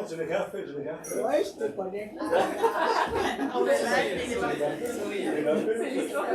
Je l'ai rien fait, je l'ai rien fait. Ouais, je te connais. C'est l'histoire.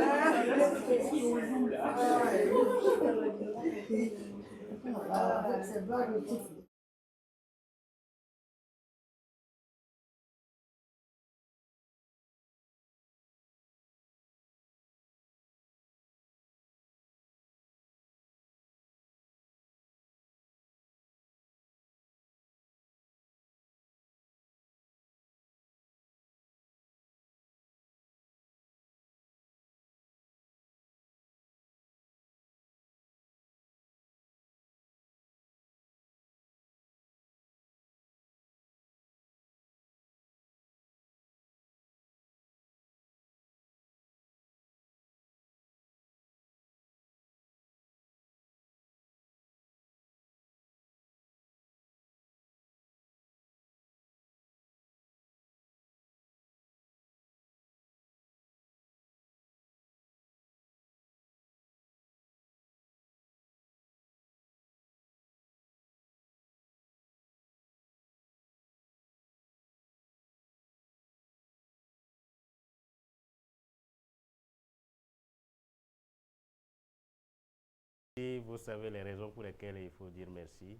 Et vous savez les raisons pour lesquelles il faut dire merci.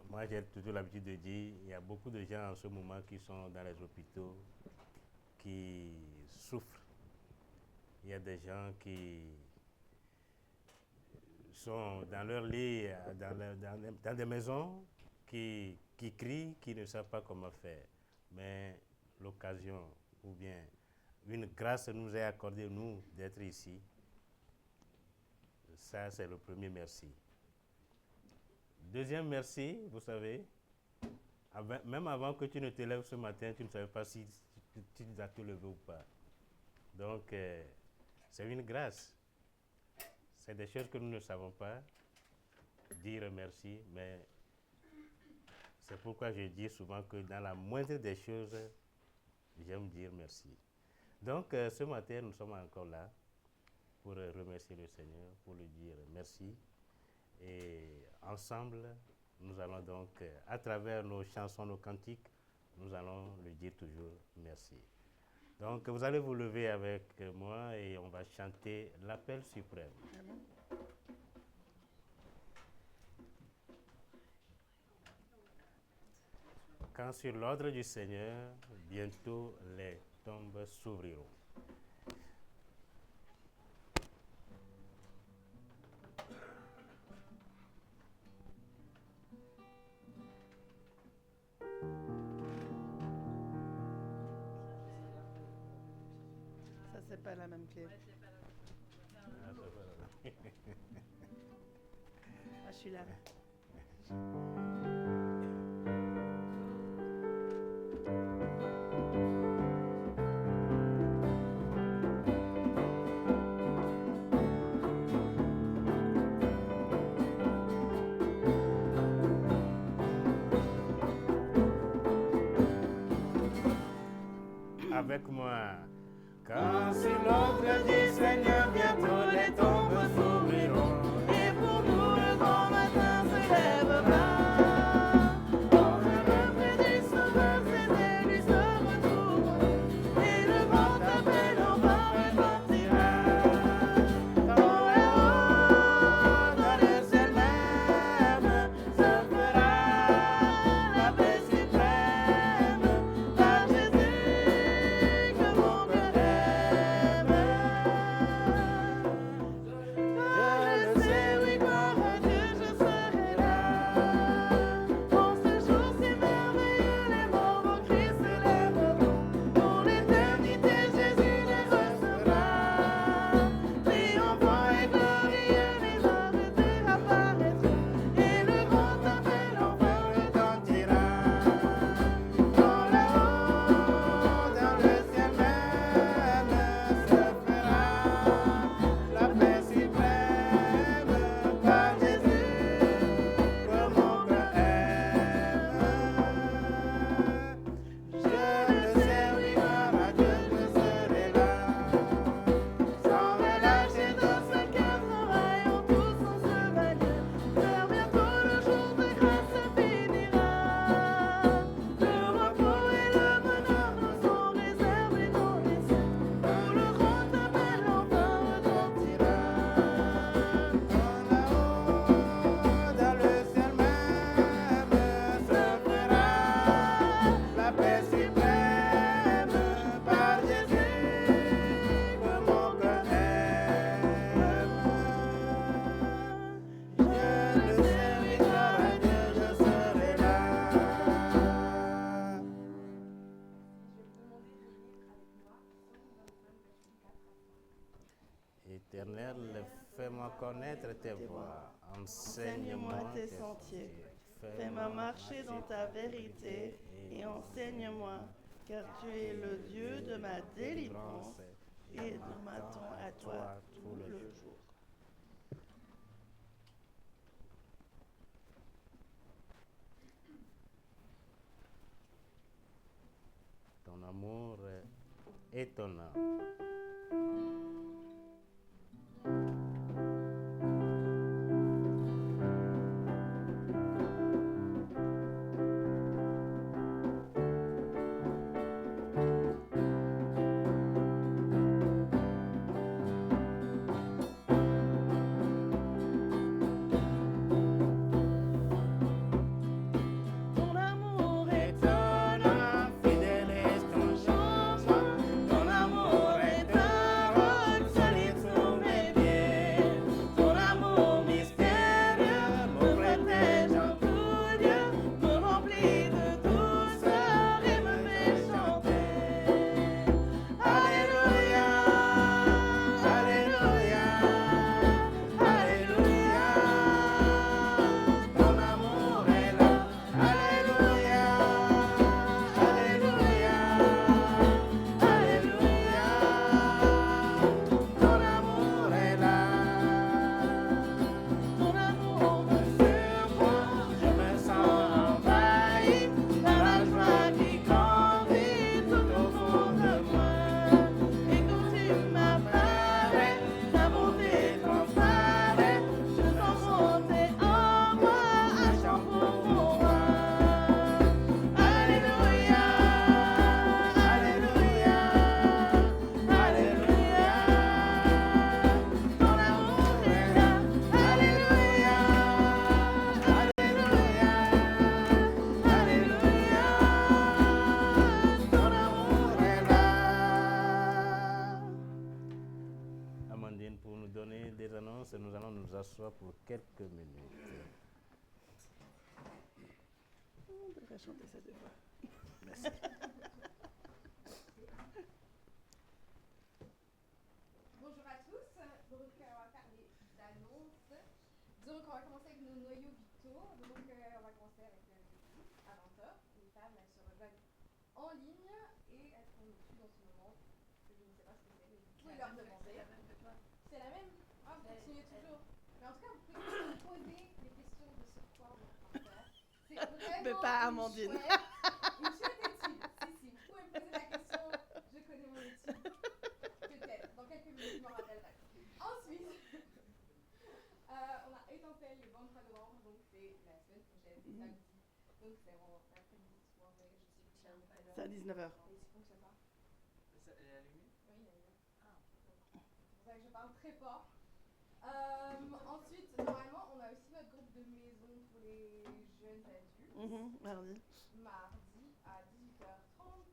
Moi, j'ai toujours l'habitude de dire il y a beaucoup de gens en ce moment qui sont dans les hôpitaux, qui souffrent. Il y a des gens qui sont dans leur lit, dans des maisons, qui crient, qui ne savent pas comment faire. Mais l'occasion ou bien une grâce nous est accordée, nous, d'être ici. Ça, c'est le premier merci. Deuxième merci, vous savez, même avant que tu ne te lèves ce matin, tu ne savais pas si tu vas te lever ou pas. Donc, c'est une grâce. C'est des choses que nous ne savons pas dire merci, mais c'est pourquoi je dis souvent que dans la moindre des choses, j'aime dire merci. Donc, ce matin, nous sommes encore là pour remercier le Seigneur, pour lui dire merci. Et ensemble, nous allons donc, à travers nos chansons, nos cantiques, nous allons lui dire toujours merci. Donc, vous allez vous lever avec moi et on va chanter l'appel suprême. Quand sur l'ordre du Seigneur, bientôt les tombes s'ouvriront. Ça, c'est pas la même clé. Ah, je suis là. Avec moi. Quand sur l'ordre du Seigneur, bientôt les tombes s'ouvriront. Et pour nous, le grand matin se lèvera. Quand le reflet du Sauveur, ses élus se retournent. Et le grand appel en bas retentira. Quand là-haut, dans le ciel même, se fera la paix suprême. Par Jésus que mon cœur aime. Éternel, fais-moi connaître tes voies. Enseigne-moi tes sentiers. Fais-moi marcher dans ta vérité et enseigne-moi, car tu es le Dieu de ma délivrance et je m'attends à toi tout le jour. Ton amour est étonnant. Ton amour étonnant, fidèle et sans changement. Ton amour est un roc solide sous mes pieds. Ton amour mystérieux me protège en tout lieu, me remplit de douceur et me fait chanter. Alléluia, Alléluia, Alléluia. Ton amour est là. Alléluia, Alléluia, Alléluia. Ton amour est là. Ton amour me surprend, je me sens envahi par la joie qui grandit tout au fond de moi. Et quand tu m'apparais, ta bonté transparaît, je sens monter en moi un chant pour mon roi. Alléluia, Alléluia, Alléluia. Ton amour est là. Alléluia, Alléluia, Alléluia. Ton amour est là. Amandine, pour nous donner des annonces, nous allons nous asseoir pour quelques minutes. On devrait chanter ça deux fois. Merci. Bonjour à tous, donc on va faire des annonces. Donc on va commencer avec nos noyaux vitaux. Donc on va commencer avec les filles à 20h. Les femmes elles se rejoignent en ligne et elles seront dessus dans ce moment. Je ne sais pas ce que c'est, mais vous pouvez leur demander. C'est la même. Ah, vous continuez toujours. Mais en tout cas, vous pouvez poser les questions de ce soir de la faire. C'est vraiment Mais pas une Amandine. Une chouette étude. Si, vous pouvez me poser la question. Je connais mon étude. Peut-être. Dans quelques minutes, je m'en rappellerai. Ensuite, on a Étincelle le 23 novembre. Donc, c'est la semaine prochaine, samedi. Donc, c'est en après-midi, soirée. Je sais plus quelle heure. C'est à 19h. Et ça fonctionne pas. Elle est allumée? Oui, il y a une heure. C'est pour ça que je parle très fort. Ensuite, normalement, on a aussi notre groupe de maison pour les jeunes adultes. Mardi. Mardi à 18h30.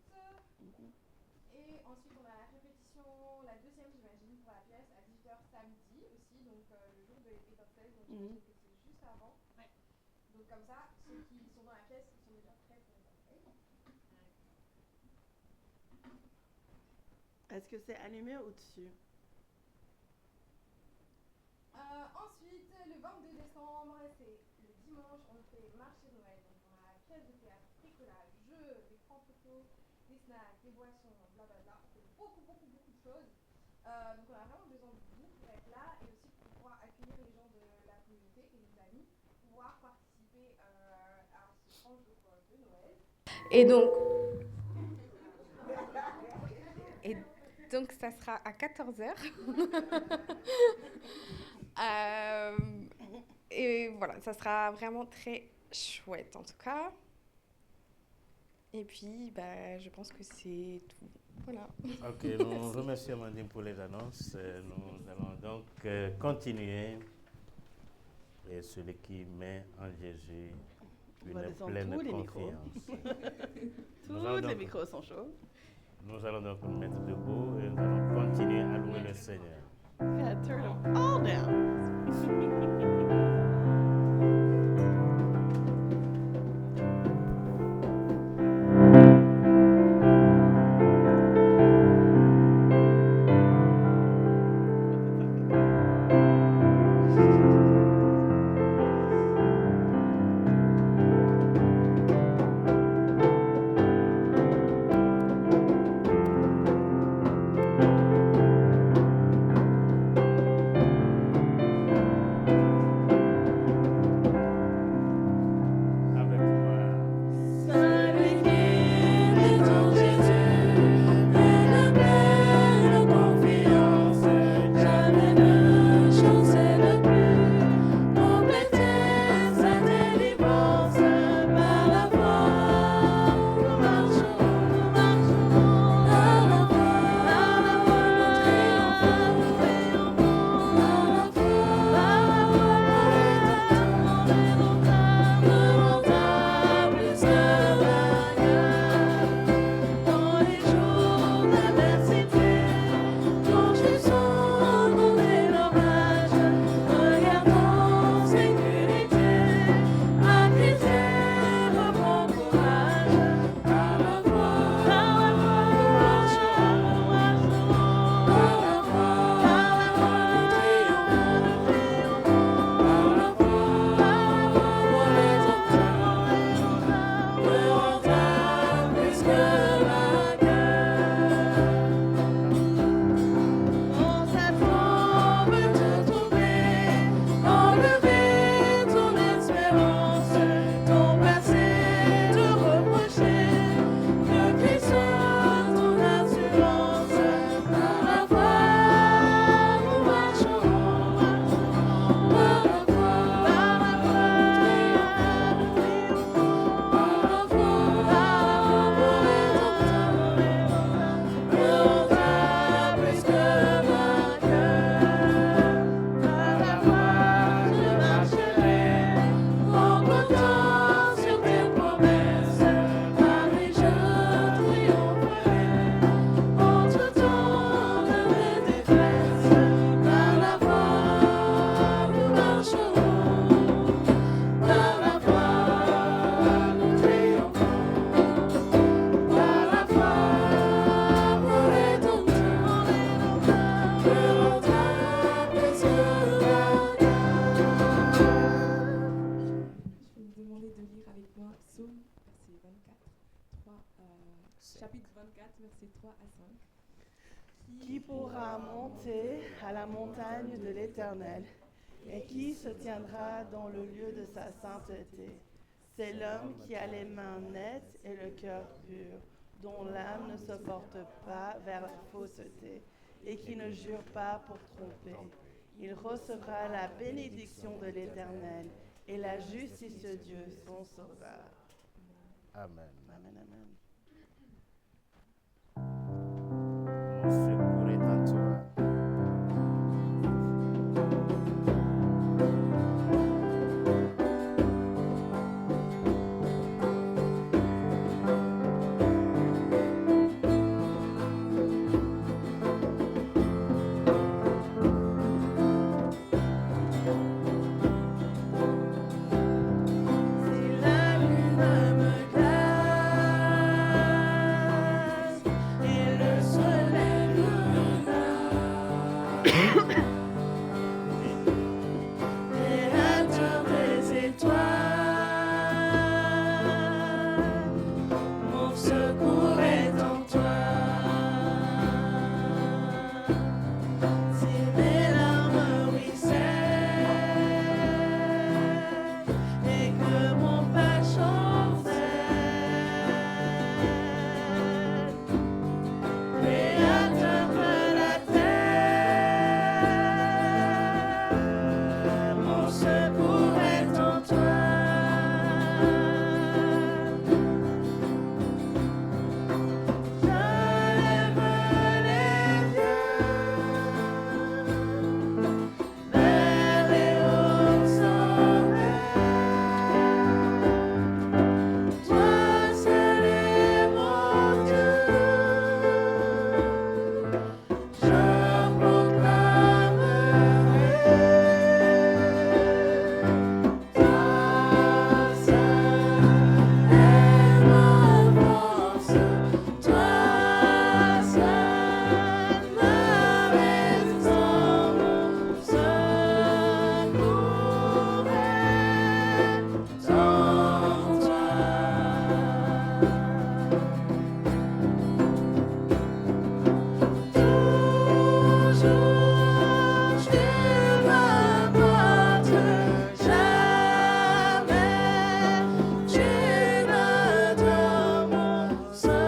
Et ensuite, on a la répétition, la deuxième, j'imagine, pour la pièce à 18h samedi aussi, donc le jour de Étincelle, donc j'imagine que c'est juste avant. Ouais. Donc comme ça, ceux qui sont dans la pièce, ils sont déjà prêts pour Étincelle. Est-ce que c'est allumé au-dessus? Ensuite, le 22 décembre, c'est le dimanche, on fait marché Noël. Donc on a pièce de théâtre, bricolage, jeux, des grands photos, des snacks, des boissons, blablabla. On fait beaucoup de choses. Donc on a vraiment besoin de vous pour être là et aussi pour pouvoir accueillir les gens de la communauté et les amis, pouvoir participer à ce grand jour de Noël. Et donc ça sera à 14h. Et voilà, ça sera vraiment très chouette en tout cas. Et puis, je pense que c'est tout. Voilà. Ok, nous remercions Amandine pour les annonces. Nous allons donc continuer. Et celui qui met en Jésus On va une descendre pleine tous les micros. confiance. Tous les micros sont chauds. Nous allons donc nous mettre debout et nous allons continuer à louer le Seigneur. We gotta turn them all down. pourra monter à la montagne de l'Éternel et qui se tiendra dans le lieu de sa sainteté? C'est l'homme qui a les mains nettes et le cœur pur, dont l'âme ne se porte pas vers la fausseté et qui ne jure pas pour tromper. Il recevra la bénédiction de l'Éternel et la justice de Dieu, son sauveur. Amen. Amen, amen. Mon secours est en toi. Si la lune me glace et le soleil me nage, créateur des étoiles, mon secours est en toi. Si mes larmes ruissellent et que mon pas chancelle, créateur de la terre, mon secours est en toi. Je lève les yeux vers les hauts sommets. Toi seul est mon Dieu. Je proclamerai. Toi seul est ma force. Toi seul ma raison. Mon secours est en toi. Toujours tu m'apportes, jamais tu ne donnes. Mon secours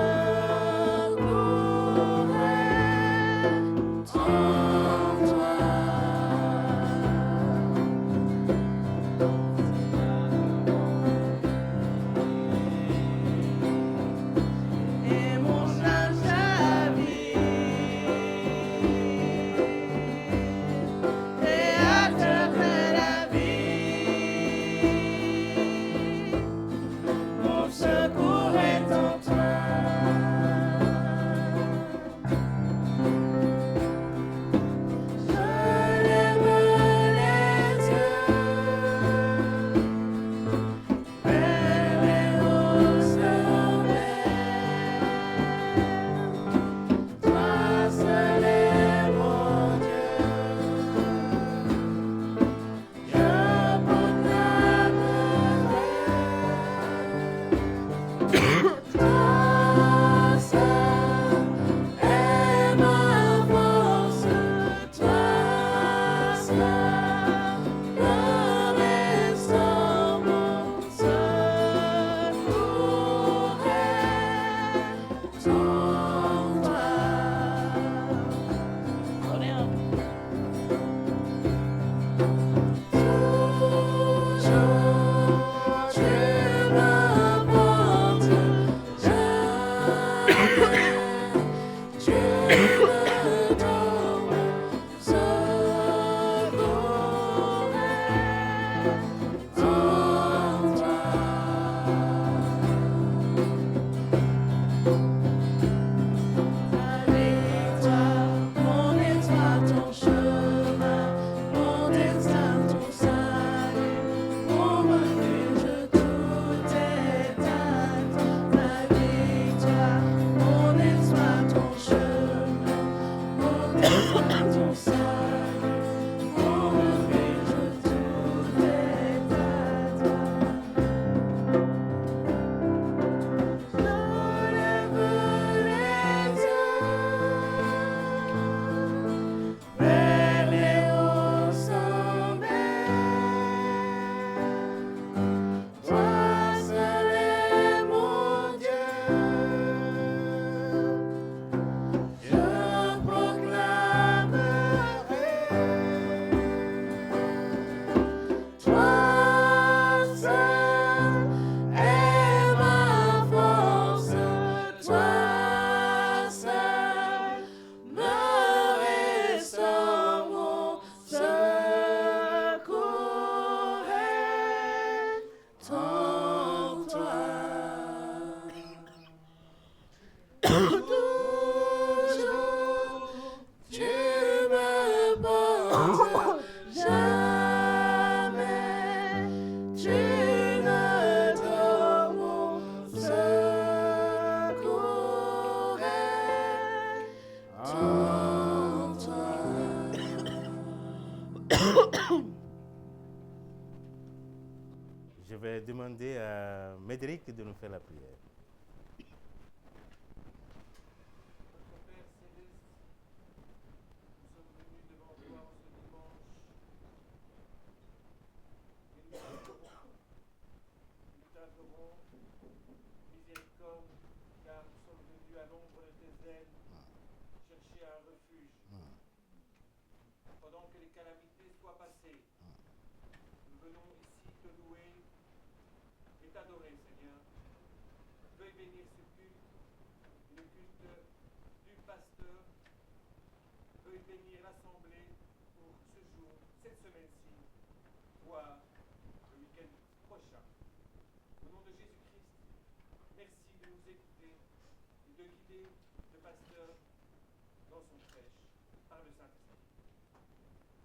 est en toi. Et mon âme créateur de la vie, mon secours est en toi. Jamais tu ne donnes mon secours est en toi. Je vais demander à Médéric de nous faire la prière. Notre Père Céleste, nous sommes venus devant toi en ce dimanche et nous t'implorons miséricorde, car nous sommes venus à l'ombre de tes ailes chercher un refuge. Pendant que les calamités soient passées, nous venons ici te louer et t'adorer, Seigneur. Veuille bénir ce culte, le culte du pasteur. Veuille bénir l'assemblée pour ce jour, cette semaine-ci, voire le week-end prochain. Au nom de Jésus-Christ, merci de nous écouter et de guider le pasteur dans son prêche par le Saint-Esprit.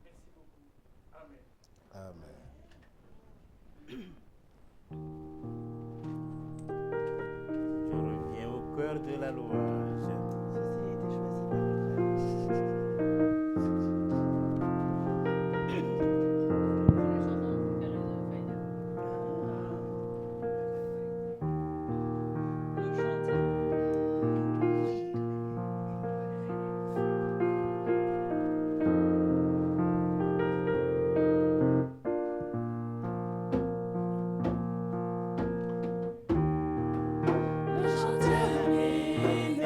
Merci beaucoup. Amen. Amen. Je reviens au cœur de la louange. Ceci a été choisi par le Le chant terminé,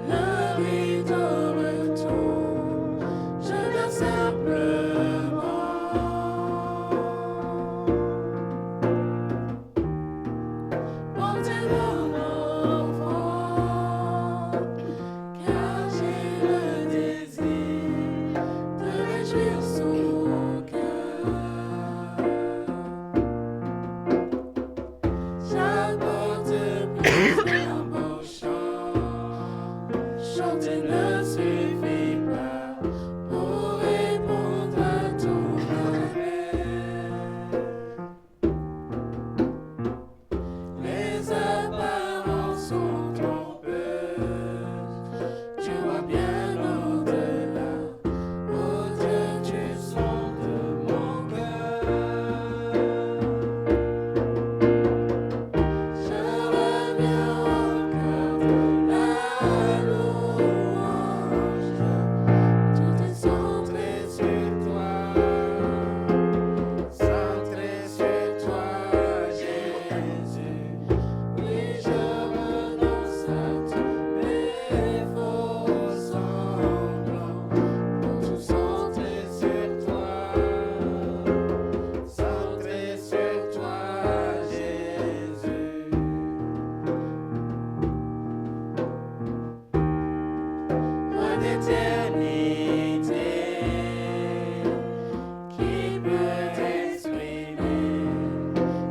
le rideau retourne, je viens simplement porter mon enfant, car j'ai le désir de réjouir son cœur. J'apporte plus qu'un beau chant. Chanter ne suffit pas pour répondre à ton appel. Les apparences sont trompeuses. Tu vois bien au-delà. Oh Dieu, tu sondes mon cœur. Je reviens au cœur de la louange. Tout est centré sur toi, Jésus. Oui, je renonce à tous mes faux semblants pour tout centrer sur toi, Jésus. Roi d'éternité, qui peut exprimer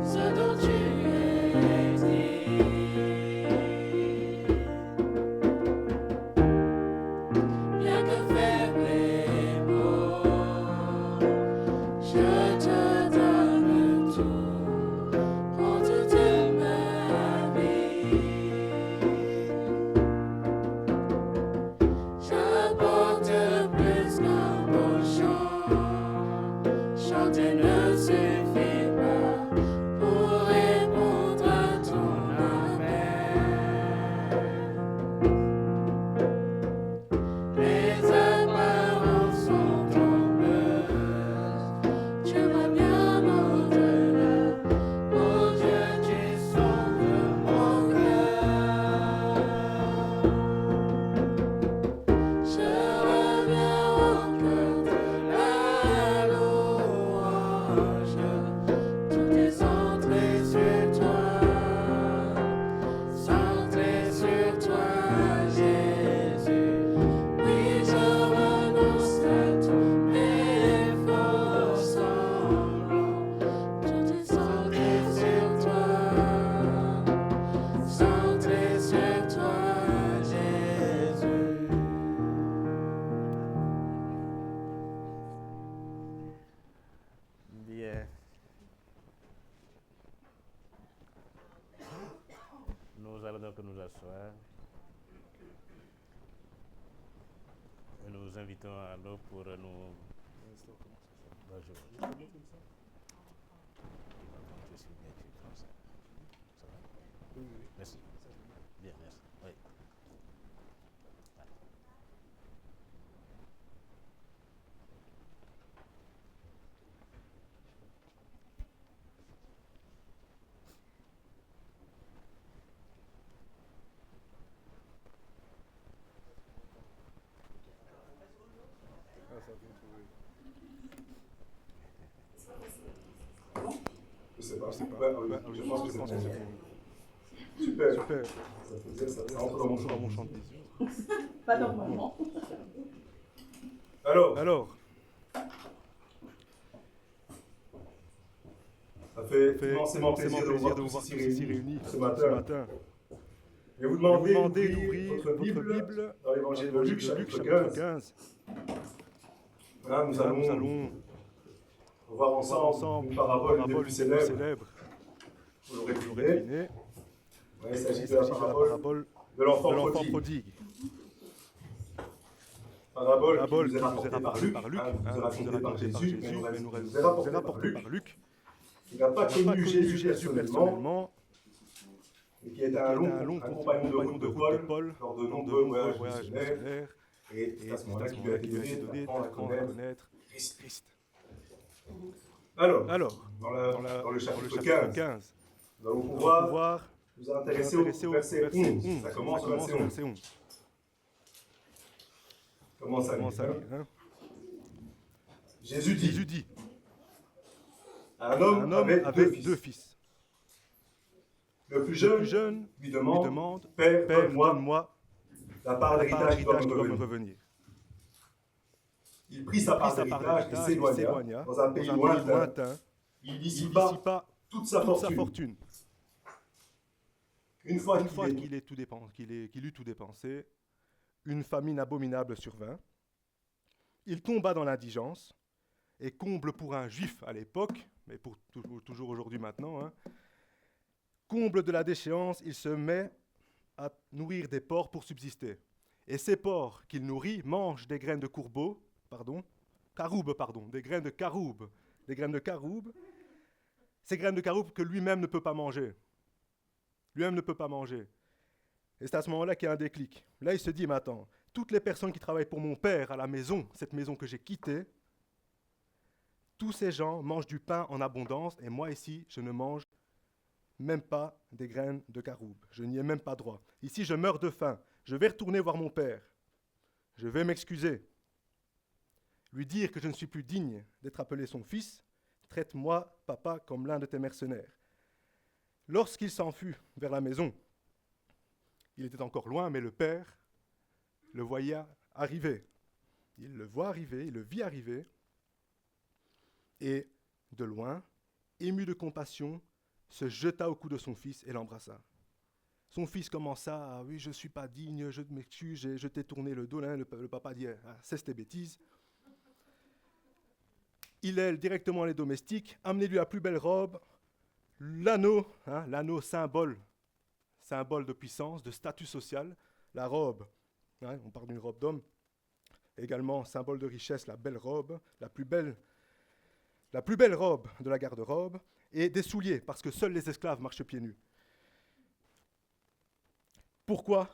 ce dont tu es dit? Bien que faible et beau, je te donne tout, prends toute ma vie. J'apporte nous invitons alors pour nous... Bonjour. Il va monter sur bien sûr français. Ça va? Oui. Merci. Bien, merci. Oui. Je sais pas. Je pense que c'est bon. Super. Super. Ça entre dans mon champ. Mon champ de vision. Pas normalement. Alors, ça fait immensément plaisir de vous voir tous ici réunis ce matin. Je vais vous demander d'ouvrir votre Bible dans l'évangile de Luc, chapitre 15. Là, nous allons voir ensemble une parabole des plus célèbres. Vous l'aurez deviné. Il s'agit de la parabole de l'enfant prodigue. Parabole qui nous est rapportée par Luc, nous est racontée par Jésus, mais nous est rapportée par Luc, qui n'a pas connu Jésus personnellement, et qui est un long compagnon de route de Paul lors de nombreux voyages missionnaires, et c'est à ce moment-là qu'il lui a été donné d'apprendre à connaître Christ. Alors, dans le chapitre 15, nous allons pouvoir nous intéresser au verset 11. Ça commence au verset 11. Comment ça dit, Jésus dit, un homme avait deux fils. Le plus jeune lui demande, Père, donne-moi la part d'héritage qui doit me revenir. Il prit sa part d'héritage et s'éloigna dans un pays lointain. Il dissipa toute sa fortune. Une fois qu'il eut tout dépensé, une famine abominable survint. Il tomba dans l'indigence, et comble pour un juif à l'époque, mais pour toujours aujourd'hui maintenant, comble de la déchéance, il se met à nourrir des porcs pour subsister. Et ces porcs qu'il nourrit mangent des graines de des graines de caroube. Ces graines de caroube que lui-même ne peut pas manger. Et c'est à ce moment-là qu'il y a un déclic. Là, il se dit, mais attends, toutes les personnes qui travaillent pour mon père à la maison, cette maison que j'ai quittée, tous ces gens mangent du pain en abondance, et moi ici, je ne mange même pas des graines de caroube. Je n'y ai même pas droit. Ici, je meurs de faim. Je vais retourner voir mon père. Je vais m'excuser. Lui dire que je ne suis plus digne d'être appelé son fils. Traite-moi, papa, comme l'un de tes mercenaires. Lorsqu'il s'en fut vers la maison, il était encore loin, mais le père le voyait arriver. Il le voit arriver, il le vit arriver, et de loin, ému de compassion, se jeta au cou de son fils et l'embrassa. Son fils commença à « Oui, je ne suis pas digne, je m'excuse, je t'ai tourné le dos. » Le papa dit « Cesse tes bêtises. » Il aile directement les domestiques, amenez-lui la plus belle robe, l'anneau symbole de puissance, de statut social, la robe, on parle d'une robe d'homme, également symbole de richesse, la belle robe, la plus belle robe de la garde-robe, et des souliers, parce que seuls les esclaves marchent pieds nus. Pourquoi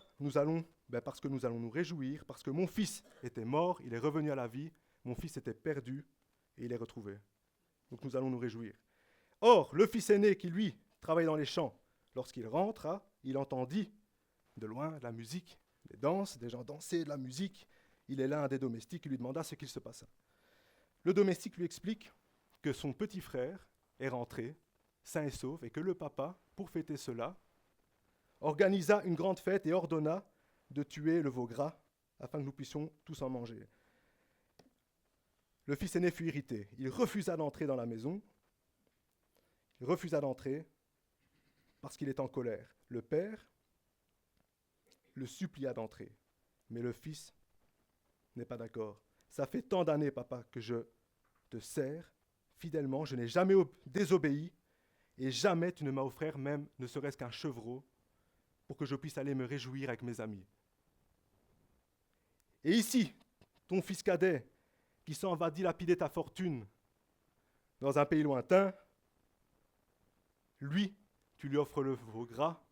parce que nous allons nous réjouir, parce que mon fils était mort, il est revenu à la vie, mon fils était perdu, et il est retrouvé. Donc nous allons nous réjouir. Or, le fils aîné qui, lui, travaille dans les champs, lorsqu'il rentra, il entendit de loin la musique, des danses, des gens danser, de la musique. Il est l'un des domestiques qui lui demanda ce qu'il se passa. Le domestique lui explique que son petit frère est rentré, sain et sauf, et que le papa, pour fêter cela, organisa une grande fête et ordonna de tuer le veau gras afin que nous puissions tous en manger. Le fils aîné fut irrité. Il refusa d'entrer dans la maison. Il refusa d'entrer parce qu'il est en colère. Le père le supplia d'entrer, mais le fils n'est pas d'accord. Ça fait tant d'années, papa, que je te sers fidèlement, je n'ai jamais désobéi, et jamais tu ne m'as offert même ne serait-ce qu'un chevreau pour que je puisse aller me réjouir avec mes amis. Et ici, ton fils cadet, qui s'en va dilapider ta fortune dans un pays lointain, lui, tu lui offres le veau gras,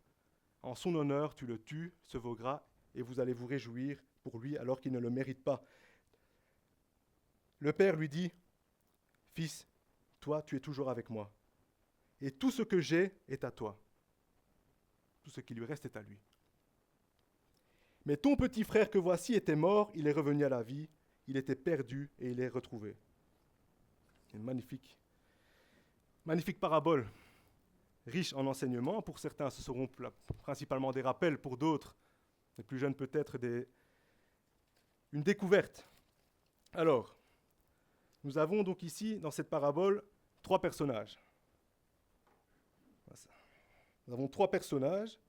en son honneur, tu le tues, ce veau gras, et vous allez vous réjouir pour lui alors qu'il ne le mérite pas. Le père lui dit, fils, toi, tu es toujours avec moi, et tout ce que j'ai est à toi. Tout ce qui lui reste est à lui. Mais ton petit frère que voici était mort, il est revenu à la vie, il était perdu et il est retrouvé. Une magnifique parabole, riche en enseignements. Pour certains, ce seront principalement des rappels, pour d'autres, les plus jeunes peut-être, une découverte. Alors, nous avons donc ici, dans cette parabole, 3 personnages. Nous avons 3 personnages,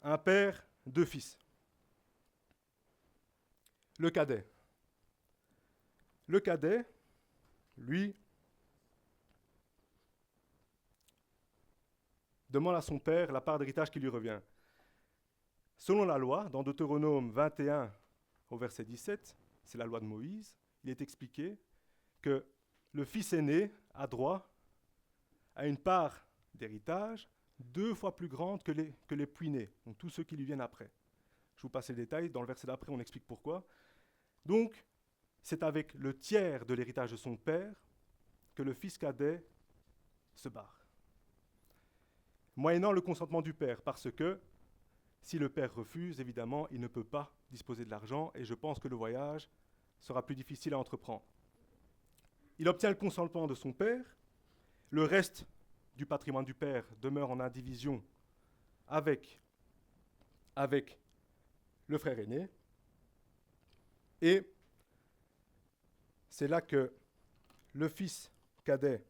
un père, 2 fils. Le cadet. Le cadet, lui, demande à son père la part d'héritage qui lui revient. Selon la loi, dans Deutéronome 21 au verset 17, c'est la loi de Moïse, il est expliqué que le fils aîné a droit à une part d'héritage 2 fois plus grande que les puits-nés, donc tous ceux qui lui viennent après. Je vous passe les détails, dans le verset d'après on explique pourquoi. Donc, c'est avec le tiers de l'héritage de son père que le fils cadet se barre. Moyennant le consentement du père, parce que si le père refuse, évidemment, il ne peut pas disposer de l'argent, et je pense que le voyage sera plus difficile à entreprendre. Il obtient le consentement de son père, le reste du patrimoine du père demeure en indivision avec le frère aîné, et c'est là que le fils cadet,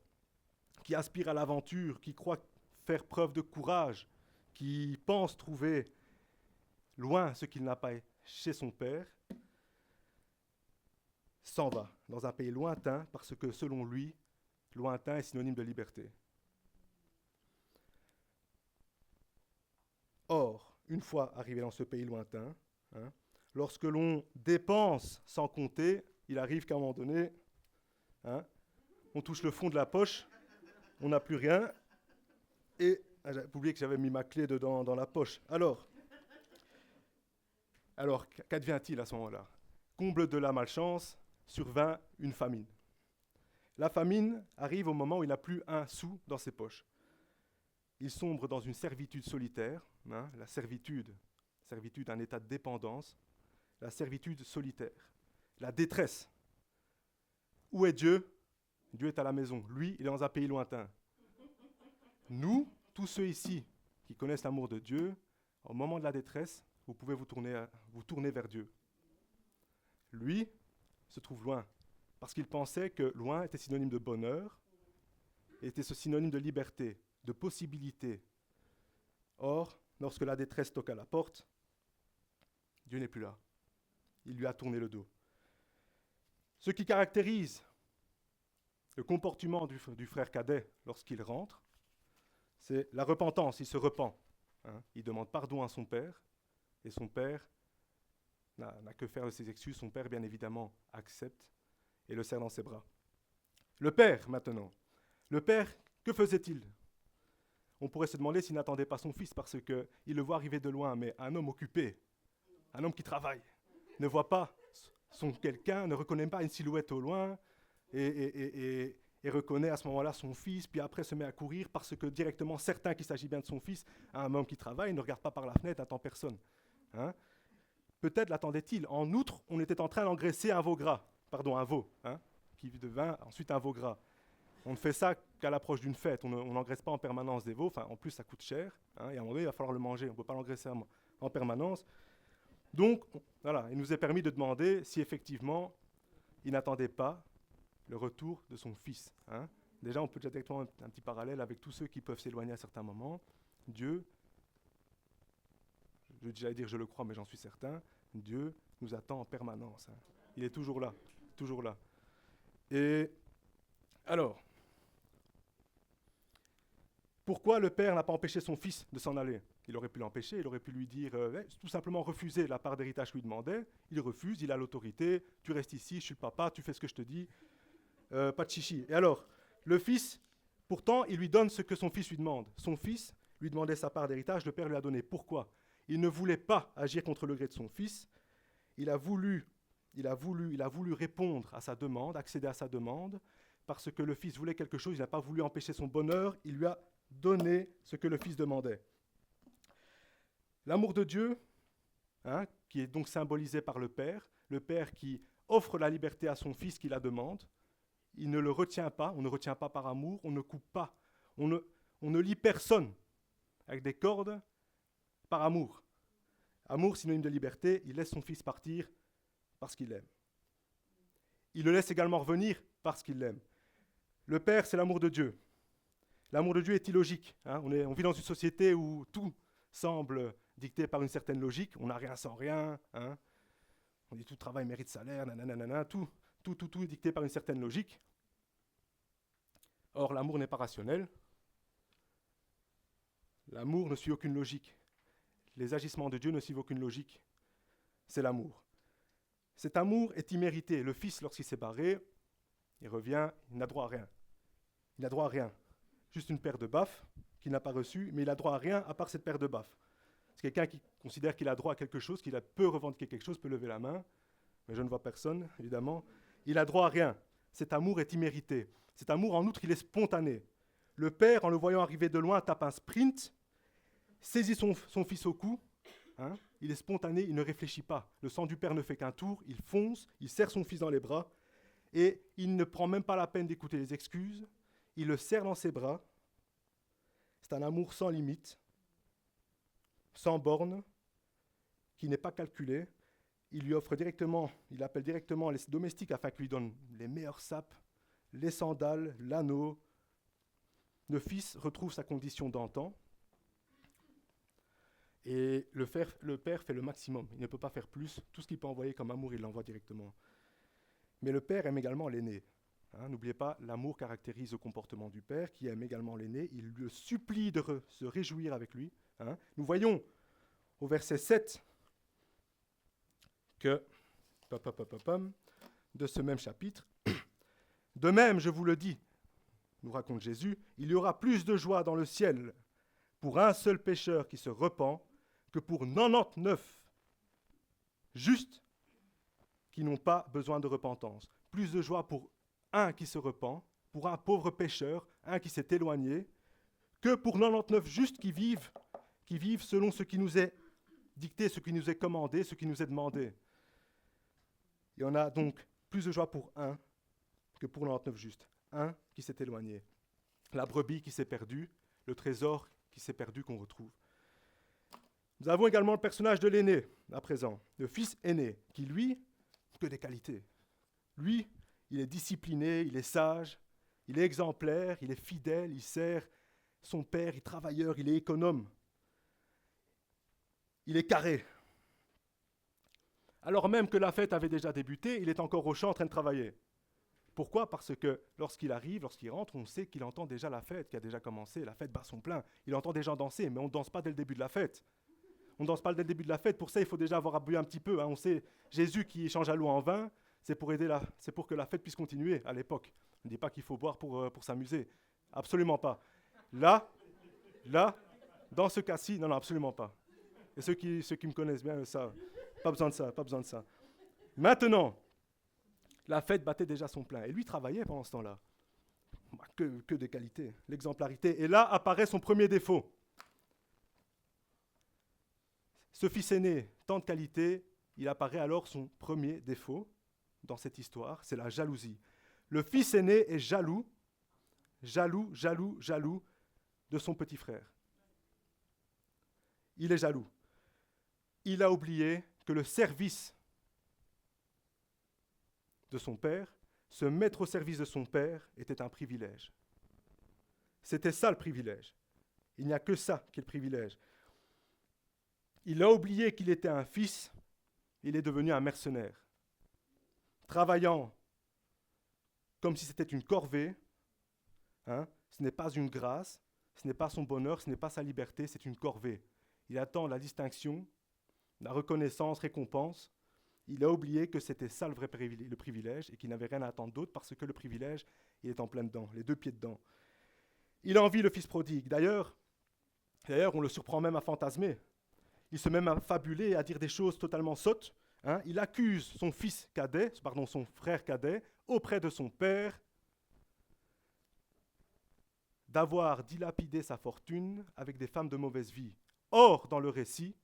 qui aspire à l'aventure, qui croit faire preuve de courage, qui pense trouver loin ce qu'il n'a pas chez son père, s'en va dans un pays lointain, parce que selon lui, lointain est synonyme de liberté. Or, une fois arrivé dans ce pays lointain, lorsque l'on dépense sans compter, il arrive qu'à un moment donné, on touche le fond de la poche, on n'a plus rien, et j'ai oublié que j'avais mis ma clé dedans dans la poche. Alors, qu'advient-il à ce moment-là? Comble de la malchance, survint une famine. La famine arrive au moment où il n'a plus un sou dans ses poches. Il sombre dans une servitude solitaire, la servitude, un état de dépendance, la servitude solitaire, la détresse. Où est Dieu? Dieu est à la maison. Lui, il est dans un pays lointain. Nous, tous ceux ici qui connaissent l'amour de Dieu, au moment de la détresse, vous pouvez vous tourner vers Dieu. Lui se trouve loin, parce qu'il pensait que loin était synonyme de bonheur, était ce synonyme de liberté, de possibilité. Or, lorsque la détresse toque à la porte, Dieu n'est plus là. Il lui a tourné le dos. Ce qui caractérise le comportement du frère cadet lorsqu'il rentre, c'est la repentance, il se repent. Il demande pardon à son père, et son père n'a que faire de ses excuses. Son père, bien évidemment, accepte et le serre dans ses bras. Le père, maintenant. Le père, que faisait-il? On pourrait se demander s'il n'attendait pas son fils, parce qu'il le voit arriver de loin, mais un homme occupé, un homme qui travaille, ne voit pas son quelqu'un, ne reconnaît pas une silhouette au loin, et reconnaît à ce moment-là son fils, puis après se met à courir, parce que directement, certain qu'il s'agit bien de son fils, un homme qui travaille, ne regarde pas par la fenêtre, n'attend personne. Peut-être l'attendait-il. En outre, on était en train d'engraisser un veau, qui devint ensuite un veau gras. On ne fait ça qu'à l'approche d'une fête, on n'engraisse pas en permanence des veaux, en plus ça coûte cher, et à un moment donné, il va falloir le manger, on ne peut pas l'engraisser en permanence. Donc, voilà, il nous est permis de demander si effectivement, il n'attendait pas le retour de son fils. Déjà, on peut déjà directement un petit parallèle avec tous ceux qui peuvent s'éloigner à certains moments. Dieu, j'allais dire je le crois, mais j'en suis certain, Dieu nous attend en permanence. Il est toujours là, toujours là. Et alors, pourquoi le père n'a pas empêché son fils de s'en aller? Il aurait pu l'empêcher, il aurait pu lui dire, tout simplement refuser la part d'héritage qu'il lui demandait. Il refuse, il a l'autorité, tu restes ici, je suis le papa, tu fais ce que je te dis, pas de chichi. Et alors, le fils, pourtant, il lui donne ce que son fils lui demande. Son fils lui demandait sa part d'héritage, le père lui a donné. Pourquoi? Il ne voulait pas agir contre le gré de son fils. Il a voulu répondre à sa demande, accéder à sa demande, parce que le fils voulait quelque chose, il n'a pas voulu empêcher son bonheur, il lui a donné ce que le fils demandait. L'amour de Dieu, qui est donc symbolisé par le Père qui offre la liberté à son fils qui la demande, il ne le retient pas, on ne retient pas par amour, on ne coupe pas, on ne lie personne avec des cordes par amour. Amour, synonyme de liberté, il laisse son fils partir parce qu'il l'aime. Il le laisse également revenir parce qu'il l'aime. Le Père, c'est l'amour de Dieu. L'amour de Dieu est illogique. On vit dans une société où tout semble dicté par une certaine logique. On n'a rien sans rien. On dit tout travail mérite salaire, nanana, tout est dicté par une certaine logique. Or, l'amour n'est pas rationnel. L'amour ne suit aucune logique. Les agissements de Dieu ne suivent aucune logique. C'est l'amour. Cet amour est immérité. Le Fils, lorsqu'il s'est barré, il revient, il n'a droit à rien. Il n'a droit à rien. Juste une paire de baffes qu'il n'a pas reçue, mais il n'a droit à rien à part cette paire de baffes. C'est quelqu'un qui considère qu'il a droit à quelque chose, qu'il peut revendiquer quelque chose, peut lever la main, mais je ne vois personne, évidemment. Il a droit à rien. Cet amour est immérité. Cet amour, en outre, il est spontané. Le père, en le voyant arriver de loin, tape un sprint, saisit son fils au cou. Il est spontané, il ne réfléchit pas. Le sang du père ne fait qu'un tour, il fonce, il serre son fils dans les bras, et il ne prend même pas la peine d'écouter les excuses. Il le serre dans ses bras. C'est un amour sans limite, sans borne, qui n'est pas calculé. Il lui offre directement, il appelle directement les domestiques afin qu'ils lui donnent les meilleures sapes, les sandales, l'anneau. Le fils retrouve sa condition d'antan. Et le père fait le maximum. Il ne peut pas faire plus. Tout ce qu'il peut envoyer comme amour, il l'envoie directement. Mais le père aime également l'aîné. N'oubliez pas, l'amour caractérise le comportement du père, qui aime également l'aîné. Il le supplie de se réjouir avec lui. Nous voyons au verset 7 que, de ce même chapitre, « De même, je vous le dis, nous raconte Jésus, il y aura plus de joie dans le ciel pour un seul pécheur qui se repent que pour 99 justes qui n'ont pas besoin de repentance. Plus de joie pour un qui se repent, pour un pauvre pécheur, un qui s'est éloigné, que pour 99 justes qui vivent selon ce qui nous est dicté, ce qui nous est commandé, ce qui nous est demandé. Il y en a donc plus de joie pour un que pour 99 justes. Un qui s'est éloigné. La brebis qui s'est perdue, le trésor qui s'est perdu qu'on retrouve. Nous avons également le personnage de l'aîné, à présent, le fils aîné, qui lui, que des qualités. Lui, il est discipliné, il est sage, il est exemplaire, il est fidèle, il sert son père, il est travailleur, il est économe. Il est carré. Alors même que la fête avait déjà débuté, il est encore au champ en train de travailler. Pourquoi ? Parce que lorsqu'il arrive, lorsqu'il rentre, on sait qu'il entend déjà la fête qui a déjà commencé, la fête bat son plein. Il entend des gens danser, mais on ne danse pas dès le début de la fête. On ne danse pas dès le début de la fête, pour ça il faut déjà avoir bu un petit peu. On sait, Jésus qui change l'eau en vin, c'est pour que la fête puisse continuer à l'époque. On ne dit pas qu'il faut boire pour s'amuser. Absolument pas. Là, dans ce cas-ci, non, absolument pas. Et ceux qui me connaissent bien, ça, pas besoin de ça. Maintenant, la fête battait déjà son plein. Et lui travaillait pendant ce temps-là. Que des qualités, l'exemplarité. Et là apparaît son premier défaut. Ce fils aîné, tant de qualités, il apparaît alors son premier défaut dans cette histoire, c'est la jalousie. Le fils aîné est jaloux de son petit frère. Il est jaloux. Il a oublié que le service de son père, se mettre au service de son père, était un privilège. C'était ça le privilège. Il n'y a que ça qui est le privilège. Il a oublié qu'il était un fils, il est devenu un mercenaire. Travaillant comme si c'était une corvée, ce n'est pas une grâce, ce n'est pas son bonheur, ce n'est pas sa liberté, c'est une corvée. Il attend la distinction, la reconnaissance, récompense. Il a oublié que c'était ça le vrai le privilège et qu'il n'avait rien à attendre d'autre parce que le privilège, il est en plein dedans, les deux pieds dedans. Il envie le fils prodigue. D'ailleurs, on le surprend même à fantasmer. Il se met même à fabuler, à dire des choses totalement sottes. Hein. Il accuse son son frère cadet, auprès de son père, d'avoir dilapidé sa fortune avec des femmes de mauvaise vie. Or, dans le récit,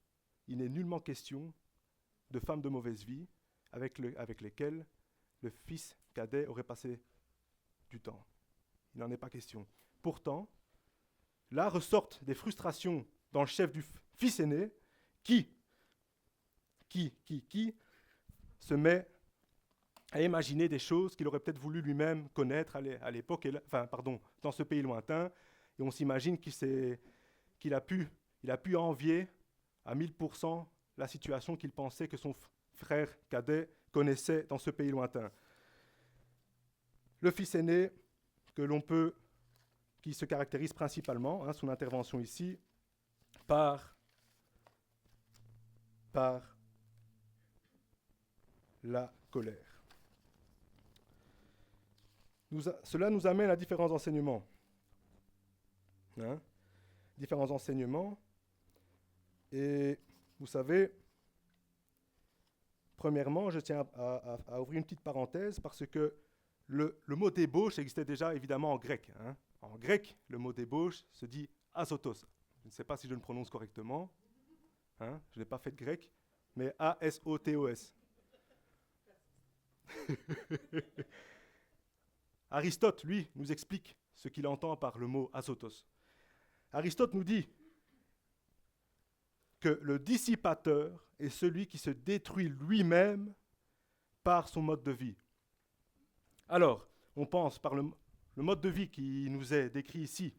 il n'est nullement question de femmes de mauvaise vie avec lesquelles le fils cadet aurait passé du temps. Il n'en est pas question. Pourtant, là ressortent des frustrations dans le chef du fils aîné qui se met à imaginer des choses qu'il aurait peut-être voulu lui-même connaître à l'époque, dans ce pays lointain. Et on s'imagine qu'il a pu envier à 1000% la situation qu'il pensait que son frère cadet connaissait dans ce pays lointain. Le fils aîné, qui se caractérise principalement, son intervention ici, par la colère. Cela nous amène à différents enseignements. Différents enseignements. Et vous savez, premièrement, je tiens à ouvrir une petite parenthèse parce que le mot débauche existait déjà évidemment en grec. En grec, le mot débauche se dit azotos. Je ne sais pas si je le prononce correctement. Je n'ai pas fait de grec, mais A-S-O-T-O-S. Aristote, lui, nous explique ce qu'il entend par le mot azotos. Aristote nous dit que le dissipateur est celui qui se détruit lui-même par son mode de vie. Alors, on pense par le mode de vie qui nous est décrit ici,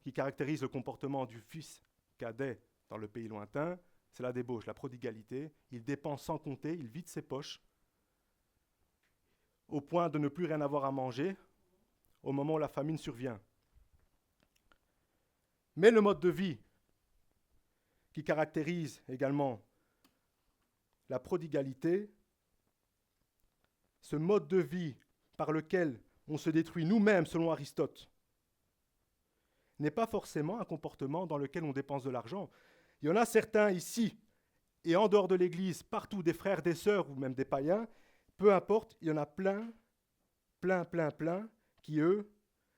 qui caractérise le comportement du fils cadet dans le pays lointain, c'est la débauche, la prodigalité. Il dépense sans compter, il vide ses poches, au point de ne plus rien avoir à manger au moment où la famine survient. Mais le mode de vie qui caractérise également la prodigalité, ce mode de vie par lequel on se détruit nous-mêmes, selon Aristote, n'est pas forcément un comportement dans lequel on dépense de l'argent. Il y en a certains ici, et en dehors de l'Église, partout, des frères, des sœurs, ou même des païens, peu importe, il y en a plein, qui, eux,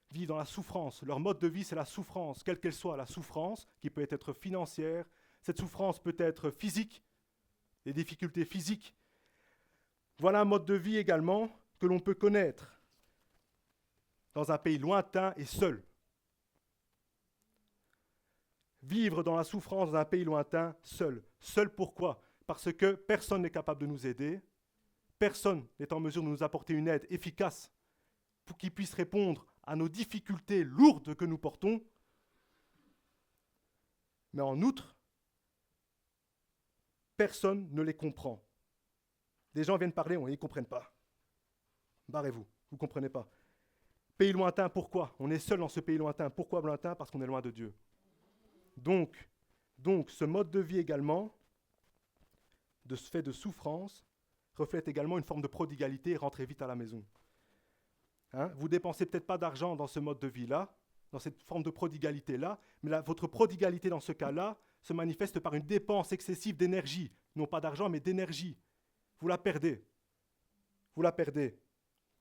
vivent dans la souffrance. Leur mode de vie, c'est la souffrance, quelle qu'elle soit, la souffrance, qui peut être financière, cette souffrance peut être physique, des difficultés physiques. Voilà un mode de vie également que l'on peut connaître dans un pays lointain et seul. Vivre dans la souffrance dans un pays lointain, seul. Seul pourquoi ? Parce que personne n'est capable de nous aider, personne n'est en mesure de nous apporter une aide efficace pour qu'il puisse répondre à nos difficultés lourdes que nous portons. Mais en outre, personne ne les comprend. Des gens viennent parler, ils ne comprennent pas. Barrez-vous, vous ne comprenez pas. Pays lointain, pourquoi ? On est seul dans ce pays lointain. Pourquoi lointain ? Parce qu'on est loin de Dieu. Donc, ce mode de vie également, de ce fait de souffrance, reflète également une forme de prodigalité, rentrez vite à la maison. Vous dépensez peut-être pas d'argent dans ce mode de vie-là, dans cette forme de prodigalité-là, mais votre prodigalité dans ce cas-là se manifeste par une dépense excessive d'énergie, non pas d'argent, mais d'énergie. Vous la perdez. Vous la perdez.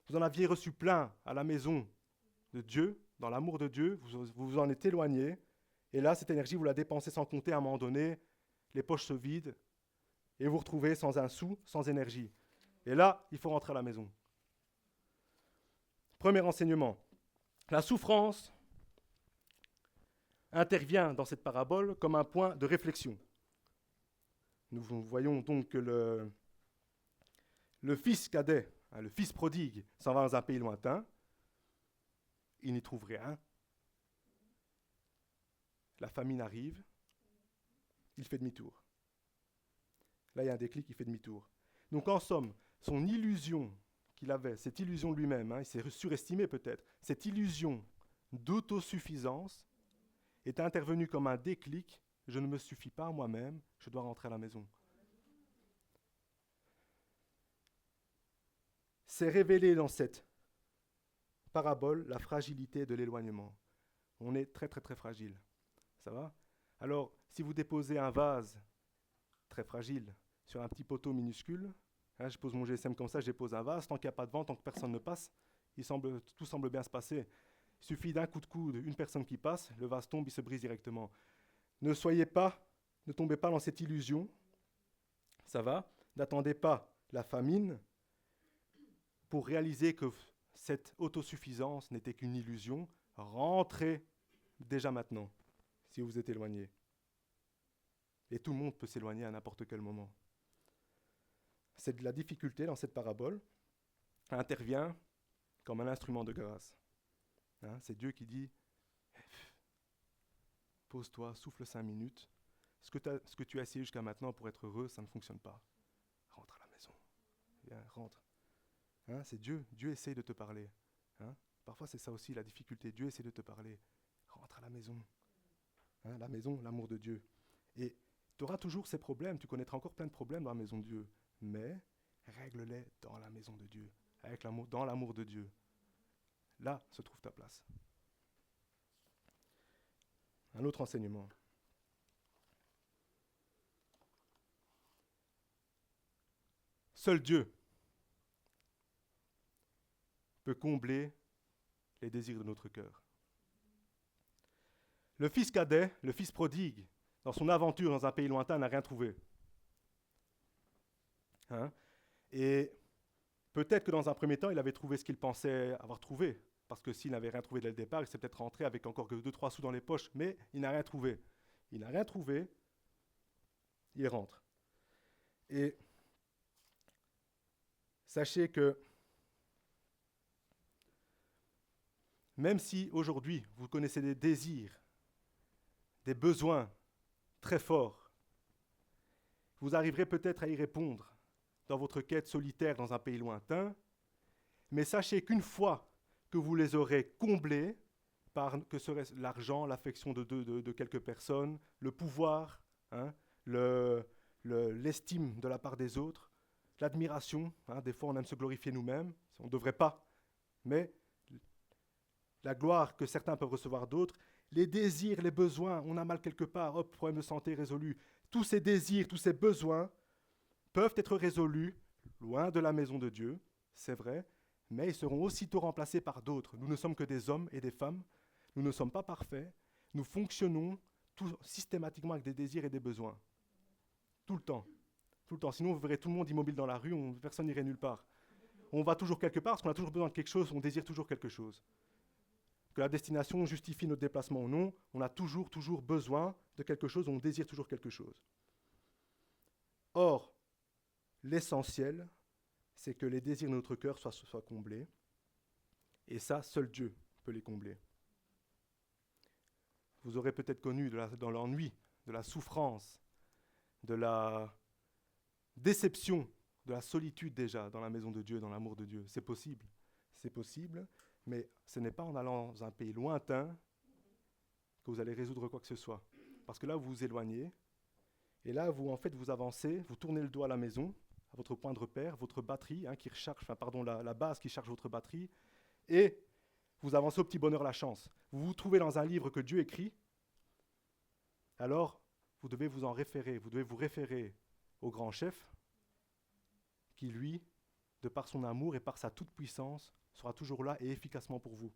Vous en aviez reçu plein à la maison de Dieu, dans l'amour de Dieu, vous vous en êtes éloigné, et là, cette énergie, vous la dépensez sans compter, à un moment donné, les poches se vident, et vous vous retrouvez sans un sou, sans énergie. Et là, il faut rentrer à la maison. Premier enseignement. La souffrance intervient dans cette parabole comme un point de réflexion. Nous voyons donc que le fils cadet, le fils prodigue, s'en va dans un pays lointain. Il n'y trouve rien. La famine arrive. Il fait demi-tour. Là, il y a un déclic, il fait demi-tour. Donc, en somme, son illusion qu'il avait, cette illusion de lui-même, il s'est surestimé peut-être, cette illusion d'autosuffisance est intervenue comme un déclic je ne me suffis pas à moi-même, je dois rentrer à la maison. C'est révélé dans cette parabole la fragilité de l'éloignement. On est très très très fragile. Ça va? Alors, si vous déposez un vase très fragile sur un petit poteau minuscule, hein, je pose mon GSM comme ça, je dépose un vase, tant qu'il n'y a pas de vent, tant que personne ne passe, tout semble bien se passer. Il suffit d'un coup de coude, une personne qui passe, le vase tombe, il se brise directement. Ne tombez pas dans cette illusion, ça va? N'attendez pas la famine pour réaliser que cette autosuffisance n'était qu'une illusion. Rentrez déjà maintenant, si vous êtes éloigné. Et tout le monde peut s'éloigner à n'importe quel moment. C'est de la difficulté dans cette parabole intervient comme un instrument de grâce. Hein, c'est Dieu qui dit pose-toi, souffle 5 minutes. Ce que tu as essayé jusqu'à maintenant pour être heureux, ça ne fonctionne pas. Rentre à la maison. Viens, rentre. Hein, c'est Dieu. Dieu essaye de te parler. Hein. Parfois, c'est ça aussi la difficulté. Dieu essaie de te parler. Rentre à la maison. Hein, la maison, l'amour de Dieu. Et tu auras toujours ces problèmes. Tu connaîtras encore plein de problèmes dans la maison de Dieu. Mais règle-les dans la maison de Dieu. Dans l'amour de Dieu. Là se trouve ta place. Un autre enseignement. Seul Dieu peut combler les désirs de notre cœur. Le fils cadet, le fils prodigue, dans son aventure dans un pays lointain, n'a rien trouvé. Hein? Et peut-être que dans un premier temps, il avait trouvé ce qu'il pensait avoir trouvé. Parce que s'il n'avait rien trouvé dès le départ, il s'est peut-être rentré avec encore que 2-3 sous dans les poches, mais il n'a rien trouvé. Il n'a rien trouvé, il rentre. Et sachez que même si aujourd'hui vous connaissez des désirs, des besoins très forts, vous arriverez peut-être à y répondre dans votre quête solitaire dans un pays lointain, mais sachez qu'une fois que vous les aurez comblés par que serait l'argent, l'affection de quelques personnes, le pouvoir, hein, l'estime de la part des autres, l'admiration, hein, des fois on aime se glorifier nous-mêmes, on ne devrait pas, mais la gloire que certains peuvent recevoir d'autres, les désirs, les besoins, on a mal quelque part, hop, problème de santé résolu, tous ces désirs, tous ces besoins peuvent être résolus loin de la maison de Dieu, c'est vrai, mais ils seront aussitôt remplacés par d'autres. Nous ne sommes que des hommes et des femmes, nous ne sommes pas parfaits, nous fonctionnons systématiquement avec des désirs et des besoins. Tout le temps. Tout le temps. Sinon, vous verrez tout le monde immobile dans la rue, personne n'irait nulle part. On va toujours quelque part parce qu'on a toujours besoin de quelque chose, on désire toujours quelque chose. Que la destination justifie notre déplacement ou non, on a toujours besoin de quelque chose, on désire toujours quelque chose. Or, l'essentiel, c'est que les désirs de notre cœur soient comblés. Et ça, seul Dieu peut les combler. Vous aurez peut-être connu dans l'ennui, de la souffrance, de la déception, de la solitude déjà dans la maison de Dieu, dans l'amour de Dieu. C'est possible, mais ce n'est pas en allant dans un pays lointain que vous allez résoudre quoi que ce soit. Parce que là, vous vous éloignez, et là, vous avancez, vous tournez le dos à la maison, à votre point de repère, votre batterie, hein, la base qui charge votre batterie, et vous avancez au petit bonheur la chance. Vous vous trouvez dans un livre que Dieu écrit, alors vous devez vous référer au grand chef, qui lui, de par son amour et par sa toute-puissance, sera toujours là et efficacement pour vous.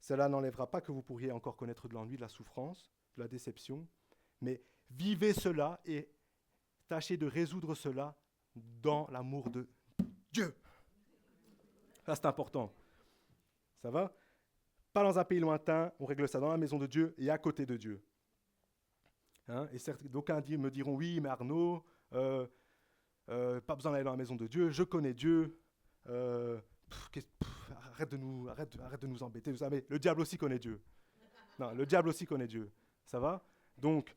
Cela n'enlèvera pas que vous pourriez encore connaître de l'ennui, de la souffrance, de la déception, mais vivez cela et tâchez de résoudre cela dans l'amour de Dieu. Ça, c'est important. Ça va? Pas dans un pays lointain, on règle ça dans la maison de Dieu et à côté de Dieu. Hein? Et certes, d'aucuns me diront, oui, mais Arnaud, pas besoin d'aller dans la maison de Dieu, je connais Dieu, arrête de nous embêter. Vous savez, le diable aussi connaît Dieu. Non, le diable aussi connaît Dieu. Ça va? Donc,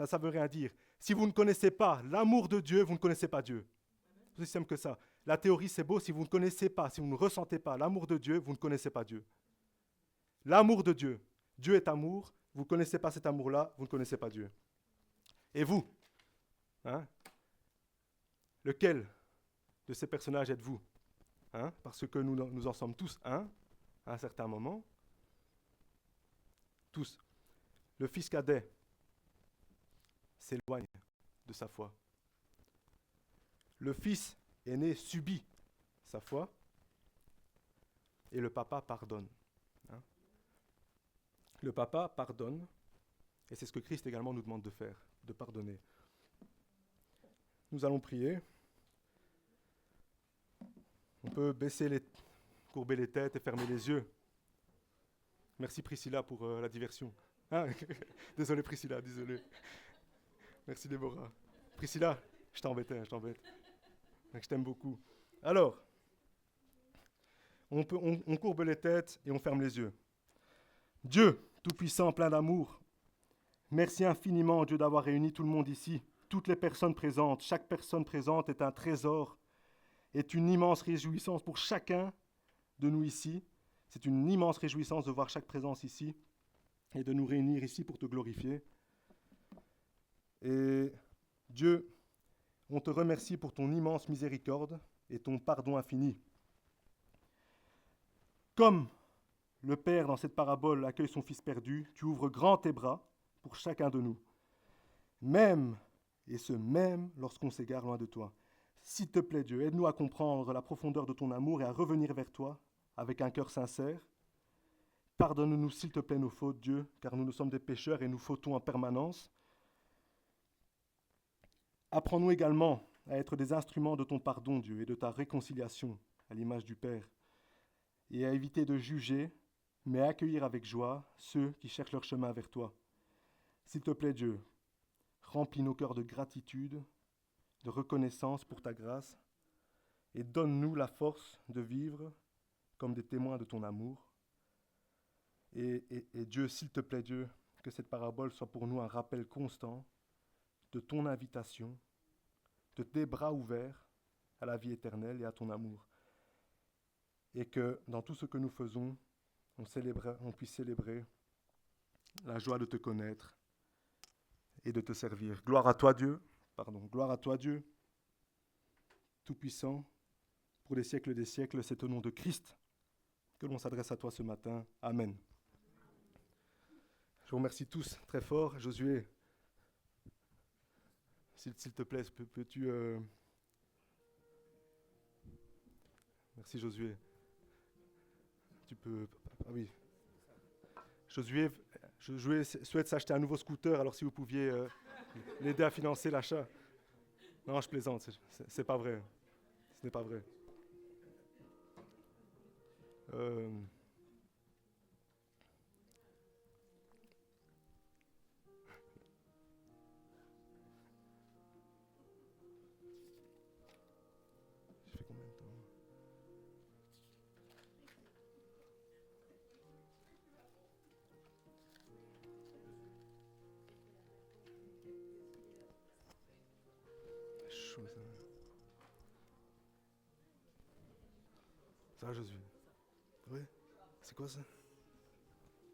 ça ne veut rien dire. Si vous ne connaissez pas l'amour de Dieu, vous ne connaissez pas Dieu. C'est aussi simple que ça. La théorie, c'est beau. Si vous ne connaissez pas, si vous ne ressentez pas l'amour de Dieu, vous ne connaissez pas Dieu. L'amour de Dieu. Dieu est amour. Vous ne connaissez pas cet amour-là, vous ne connaissez pas Dieu. Et vous? Hein? Lequel de ces personnages êtes-vous? Hein? Parce que nous en sommes tous un, à un certain moment. Tous. Le fils cadet s'éloigne de sa foi. Le fils aîné subit sa foi. Et le papa pardonne. Hein? Le papa pardonne. Et c'est ce que Christ également nous demande de faire, de pardonner. Nous allons prier. On peut courber les têtes et fermer les yeux. Merci Priscilla pour la diversion. Ah, désolé Priscilla, désolé. Merci Déborah. Priscilla, je t'embête. Je t'aime beaucoup. Alors, on courbe les têtes et on ferme les yeux. Dieu, tout-puissant, plein d'amour, merci infiniment, Dieu, d'avoir réuni tout le monde ici, toutes les personnes présentes. Chaque personne présente est un trésor, est une immense réjouissance pour chacun de nous ici. C'est une immense réjouissance de voir chaque présence ici et de nous réunir ici pour te glorifier. Et Dieu, on te remercie pour ton immense miséricorde et ton pardon infini. Comme le Père, dans cette parabole, accueille son Fils perdu, tu ouvres grand tes bras pour chacun de nous. Même lorsqu'on s'égare loin de toi. S'il te plaît, Dieu, aide-nous à comprendre la profondeur de ton amour et à revenir vers toi avec un cœur sincère. Pardonne-nous, s'il te plaît, nos fautes, Dieu, car nous sommes des pécheurs et nous fautons en permanence. Apprends-nous également à être des instruments de ton pardon, Dieu, et de ta réconciliation à l'image du Père, et à éviter de juger, mais à accueillir avec joie ceux qui cherchent leur chemin vers toi. S'il te plaît, Dieu, remplis nos cœurs de gratitude, de reconnaissance pour ta grâce, et donne-nous la force de vivre comme des témoins de ton amour. Et Dieu, s'il te plaît, Dieu, que cette parabole soit pour nous un rappel constant de ton invitation, de tes bras ouverts à la vie éternelle et à ton amour. Et que dans tout ce que nous faisons, on puisse célébrer la joie de te connaître et de te servir. Gloire à toi, Dieu, Tout-Puissant, pour les siècles des siècles, c'est au nom de Christ que l'on s'adresse à toi ce matin. Amen. Je vous remercie tous très fort. Josué, s'il te plaît, peux-tu... Merci Josué. Tu peux... Ah oui. Josué souhaite s'acheter un nouveau scooter, alors si vous pouviez l'aider à financer l'achat. Non, je plaisante, c'est pas vrai. Ce n'est pas vrai. J'ai fait combien de temps? Chaud, ça. Ça va, Josué? Ouais. C'est quoi ça?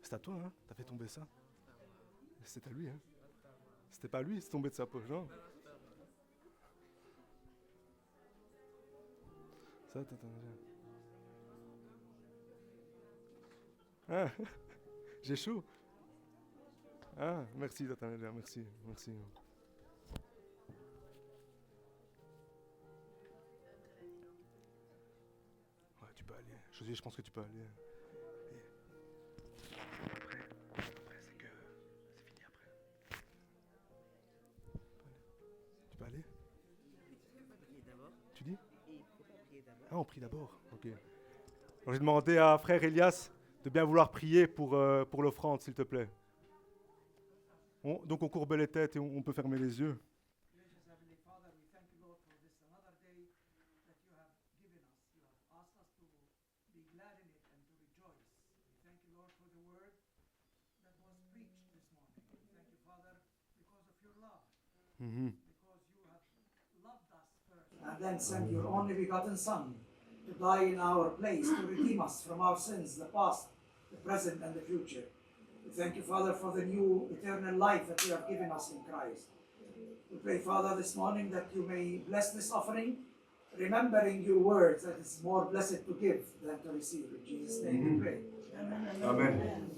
C'est à toi, hein? T'as fait tomber ça? C'est à lui, hein? C'était pas lui, c'est tombé de sa poche, non? Ça, t'attends. Ah, j'ai chaud. Ah, merci, Tatanélia, merci. Ouais, tu peux aller. Josué, je pense que tu peux aller. Après, c'est fini après. Tu peux aller? Tu dis? Ah, on prie d'abord. Ok. Alors, j'ai demandé à frère Elias de bien vouloir prier pour l'offrande, s'il te plaît. Donc on courbe les têtes et on peut fermer les yeux. Gracious Heavenly Father, we thank you, Lord, for this another day that you have given us. You have asked us to be glad in it and to rejoice. We thank you, Lord, for the word that was preached this morning. We thank you, Father, because of your love, because you have loved us first. And then sent your only begotten Son to die in our place, to redeem us from our sins, the past, the present, and the future. We thank you, Father, for the new eternal life that you have given us in Christ. We pray, Father, this morning that you may bless this offering, remembering your words that it's more blessed to give than to receive. In Jesus' name we pray. Amen.